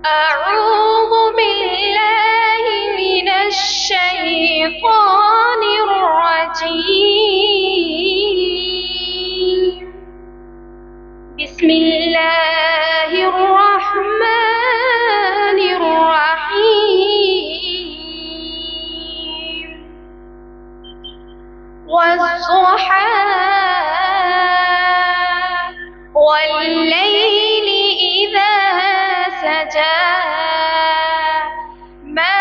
أعوذ بالله من الشيطان الرجيم. بسم الله الرحمن الرحيم. والضحى والليل إذا سجى ما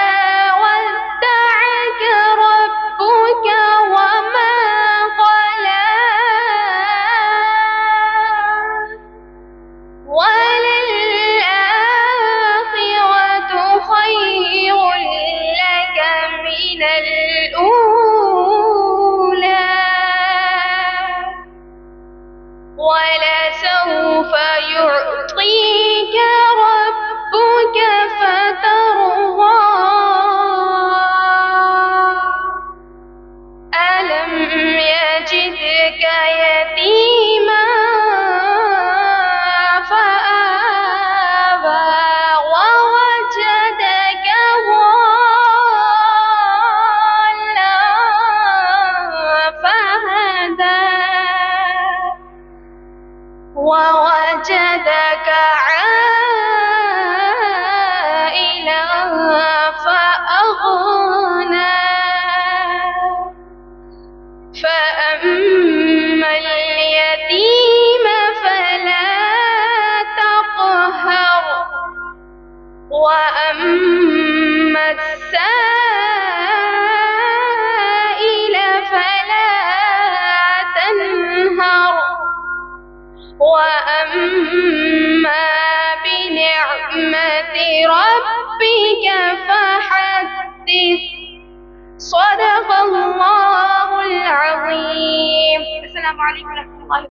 ودعك ربك وما قلى وللآخرة خير لك من الأولى ولسوف يعطيك ربك فترضى ألم يجدك يتيما فآوى ووجدك ضالا فهدى ووجدك عائلا فأغنى فأما اليتيم فلا تقهر وأما السائل فلا تنهر وأما بنعمة ربك فحدث. صدق الله العظيم. السلام عليكم ورحمة الله.